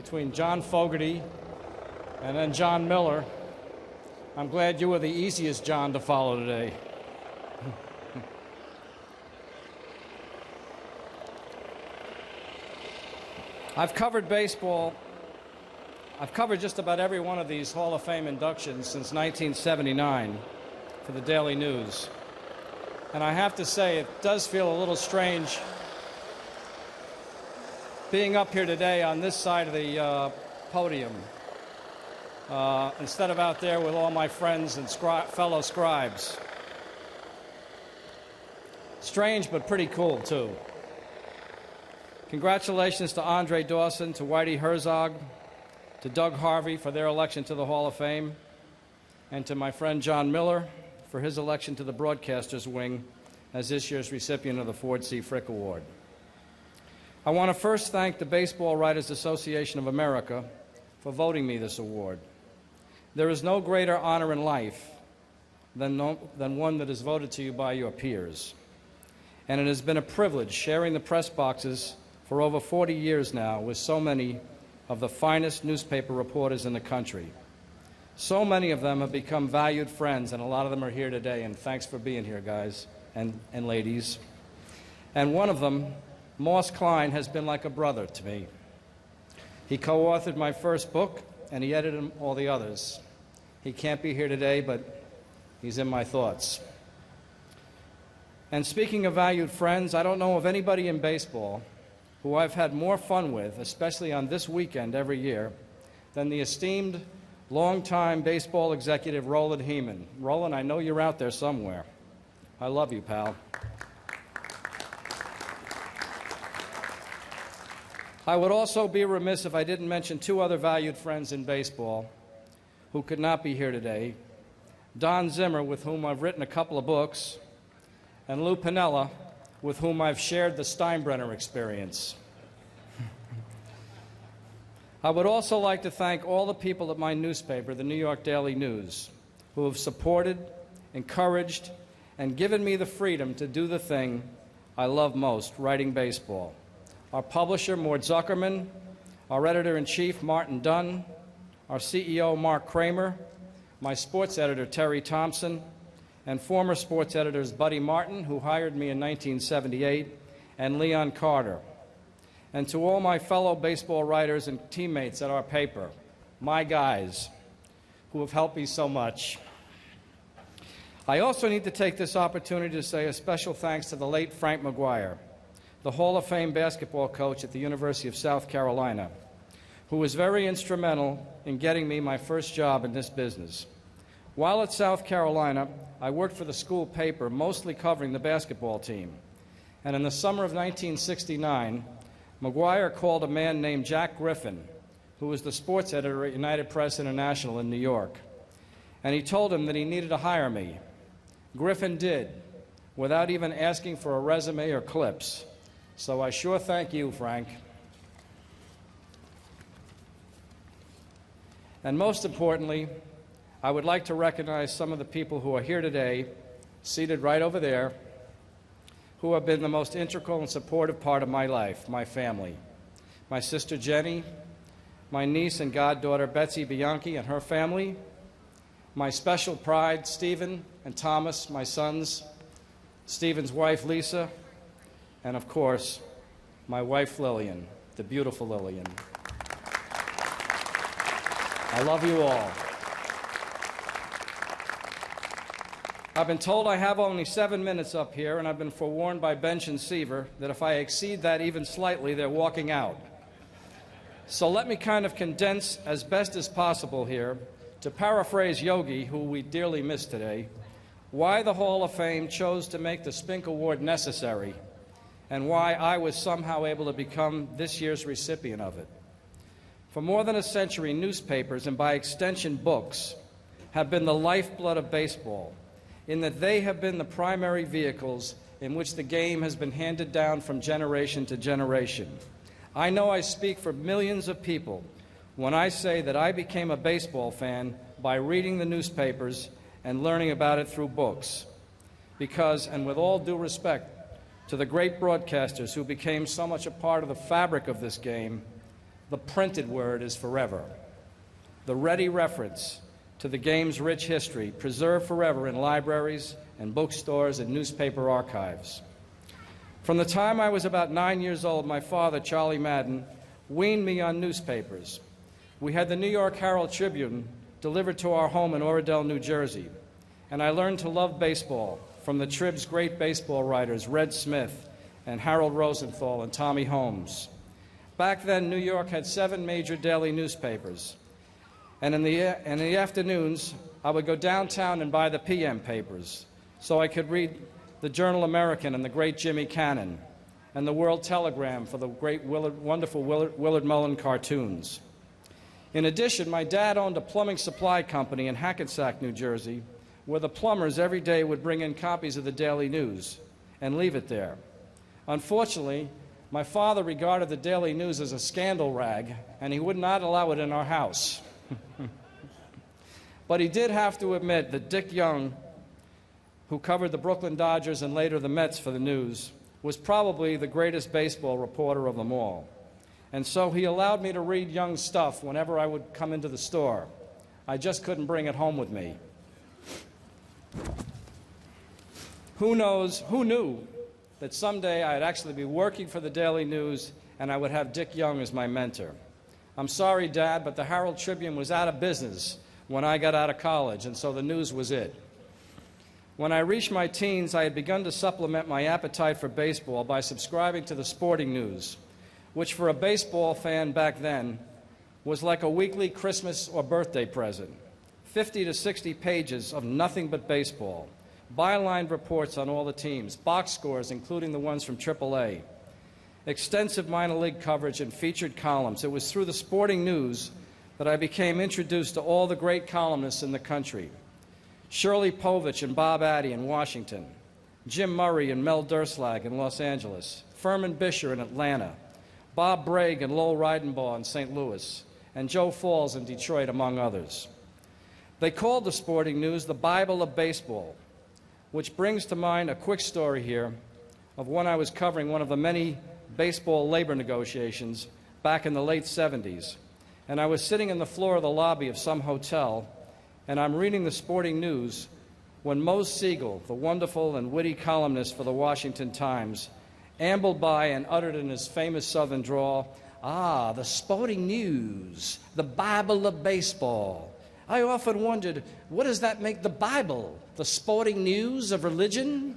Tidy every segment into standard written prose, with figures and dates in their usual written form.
between John Fogerty and then John Miller. I'm glad you were the easiest John to follow today. I've covered baseball. I've covered just about every one of these Hall of Fame inductions since 1979 for the Daily News. And I have to say, it does feel a little strange being up here today on this side of the podium instead of out there with all my friends and fellow scribes. Strange, but pretty cool, too. Congratulations to Andre Dawson, to Whitey Herzog, to Doug Harvey for their election to the Hall of Fame, and to my friend John Miller for his election to the Broadcasters Wing as this year's recipient of the Ford C. Frick Award. I want to first thank the Baseball Writers Association of America for voting me this award. There is no greater honor in life than one that is voted to you by your peers. And it has been a privilege sharing the press boxes for over 40 years now with so many of the finest newspaper reporters in the country. So many of them have become valued friends, and a lot of them are here today, and thanks for being here, guys and ladies. And one of them, Moss Klein, has been like a brother to me. He co-authored my first book, and he edited all the others. He can't be here today, but he's in my thoughts. And speaking of valued friends, I don't know of anybody in baseball who I've had more fun with, especially on this weekend every year, than the esteemed longtime baseball executive Roland Heeman. Roland, I know you're out there somewhere. I love you, pal. I would also be remiss if I didn't mention two other valued friends in baseball who could not be here today. Don Zimmer, with whom I've written a couple of books, and Lou Piniella, with whom I've shared the Steinbrenner experience. I would also like to thank all the people at my newspaper, the New York Daily News, who have supported, encouraged, and given me the freedom to do the thing I love most, writing baseball. Our publisher, Mort Zuckerman, our editor-in-chief, Martin Dunn, our CEO, Mark Kramer, my sports editor, Terry Thompson, and former sports editors Buddy Martin, who hired me in 1978, and Leon Carter. And to all my fellow baseball writers and teammates at our paper, my guys, who have helped me so much. I also need to take this opportunity to say a special thanks to the late Frank McGuire, the Hall of Fame basketball coach at the University of South Carolina, who was very instrumental in getting me my first job in this business. While at South Carolina, I worked for the school paper, mostly covering the basketball team. And in the summer of 1969, McGuire called a man named Jack Griffin, who was the sports editor at United Press International in New York. And he told him that he needed to hire me. Griffin did, without even asking for a resume or clips. So I sure thank you, Frank. And most importantly, I would like to recognize some of the people who are here today, seated right over there, who have been the most integral and supportive part of my life, my family. My sister Jenny, my niece and goddaughter Betsy Bianchi and her family, my special pride, Stephen and Thomas, my sons, Stephen's wife, Lisa, and of course, my wife, Lillian, the beautiful Lillian. I love you all. I've been told I have only 7 minutes up here, and I've been forewarned by Bench and Seaver that if I exceed that even slightly, they're walking out. So let me kind of condense as best as possible here, to paraphrase Yogi, who we dearly miss today, why the Hall of Fame chose to make the Spink Award necessary, and why I was somehow able to become this year's recipient of it. For more than a century, newspapers, and by extension books, have been the lifeblood of baseball, in that they have been the primary vehicles in which the game has been handed down from generation to generation. I know I speak for millions of people when I say that I became a baseball fan by reading the newspapers and learning about it through books. Because, and with all due respect to the great broadcasters who became so much a part of the fabric of this game, the printed word is forever. The ready reference to the game's rich history, preserved forever in libraries and bookstores and newspaper archives. From the time I was about 9 years old, my father, Charlie Madden, weaned me on newspapers. We had the New York Herald Tribune delivered to our home in Oradell, New Jersey, and I learned to love baseball from the Trib's great baseball writers, Red Smith and Harold Rosenthal and Tommy Holmes. Back then, New York had 7 major daily newspapers, and in the afternoons, I would go downtown and buy the PM papers so I could read the Journal American and the great Jimmy Cannon, and the World Telegram for the great wonderful Willard Mullen cartoons. In addition, my dad owned a plumbing supply company in Hackensack, New Jersey, where the plumbers every day would bring in copies of the Daily News and leave it there. Unfortunately, my father regarded the Daily News as a scandal rag, and he would not allow it in our house. But he did have to admit that Dick Young, who covered the Brooklyn Dodgers and later the Mets for the News, was probably the greatest baseball reporter of them all. And so he allowed me to read Young's stuff whenever I would come into the store. I just couldn't bring it home with me. Who knew that someday I'd actually be working for the Daily News and I would have Dick Young as my mentor. I'm sorry, Dad, but the Herald Tribune was out of business when I got out of college, and so the News was it. When I reached my teens, I had begun to supplement my appetite for baseball by subscribing to the Sporting News, which for a baseball fan back then was like a weekly Christmas or birthday present. 50 to 60 pages of nothing but baseball, byline reports on all the teams, box scores including the ones from AAA, extensive minor league coverage and featured columns. It was through the Sporting News that I became introduced to all the great columnists in the country. Shirley Povich and Bob Addy in Washington, Jim Murray and Mel Durslag in Los Angeles, Furman Bisher in Atlanta, Bob Bragg and Lowell Reidenbaugh in St. Louis, and Joe Falls in Detroit, among others. They called the Sporting News the Bible of baseball, which brings to mind a quick story here of when I was covering one of the many baseball labor negotiations back in the late 70s. And I was sitting in the floor of the lobby of some hotel, and I'm reading the Sporting News when Mose Siegel, the wonderful and witty columnist for the Washington Times, ambled by and uttered in his famous Southern drawl, "Ah, the Sporting News, the Bible of baseball. I often wondered, what does that make the Bible? The Sporting News of religion?"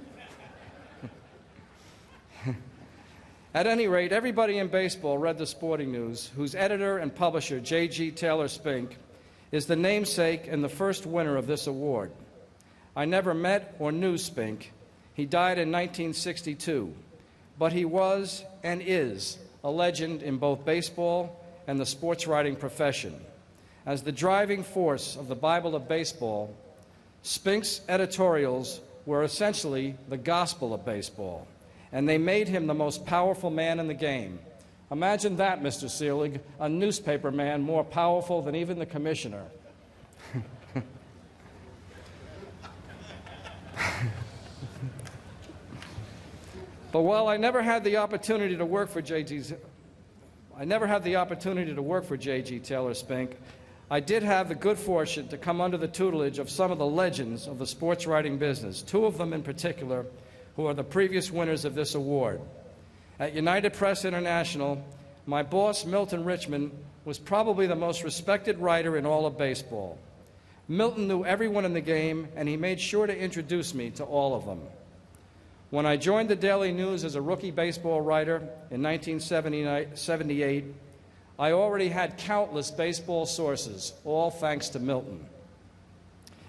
At any rate, everybody in baseball read the Sporting News, whose editor and publisher, J.G. Taylor Spink, is the namesake and the first winner of this award. I never met or knew Spink. He died in 1962, but he was and is a legend in both baseball and the sports writing profession. As the driving force of the Bible of baseball, Spink's editorials were essentially the gospel of baseball, and they made him the most powerful man in the game. Imagine that, Mr. Seelig, a newspaper man more powerful than even the commissioner. But while I never had the opportunity to work for J.G. Taylor Spink, I did have the good fortune to come under the tutelage of some of the legends of the sports writing business, 2 of them in particular, who are the previous winners of this award. At United Press International, my boss, Milton Richmond, was probably the most respected writer in all of baseball. Milton knew everyone in the game, and he made sure to introduce me to all of them. When I joined the Daily News as a rookie baseball writer in 1978, I already had countless baseball sources, all thanks to Milton.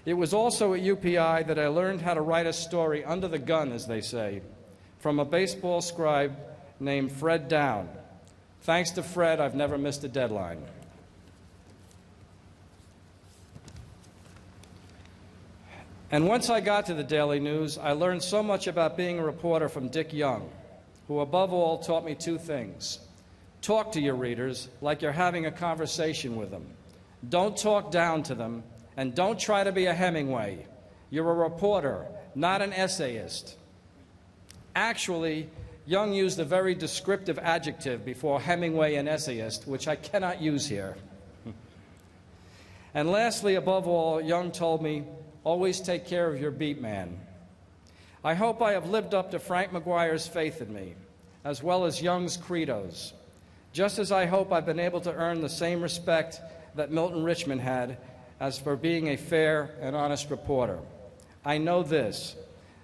It was also at UPI that I learned how to write a story under the gun, as they say, from a baseball scribe named Fred Down. Thanks to Fred, I've never missed a deadline. And once I got to the Daily News, I learned so much about being a reporter from Dick Young, who above all taught me 2 things. Talk to your readers like you're having a conversation with them. Don't talk down to them, and don't try to be a Hemingway. You're a reporter, not an essayist. Actually, Young used a very descriptive adjective before Hemingway an essayist, which I cannot use here. And lastly, above all, Young told me, always take care of your beat man. I hope I have lived up to Frank McGuire's faith in me, as well as Young's credos, just as I hope I've been able to earn the same respect that Milton Richmond had as for being a fair and honest reporter. I know this: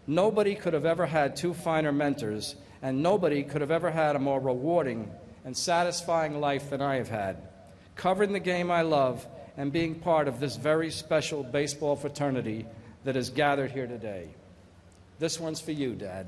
nobody could have ever had two finer mentors, and nobody could have ever had a more rewarding and satisfying life than I have had, covering the game I love and being part of this very special baseball fraternity that is gathered here today. This one's for you, Dad.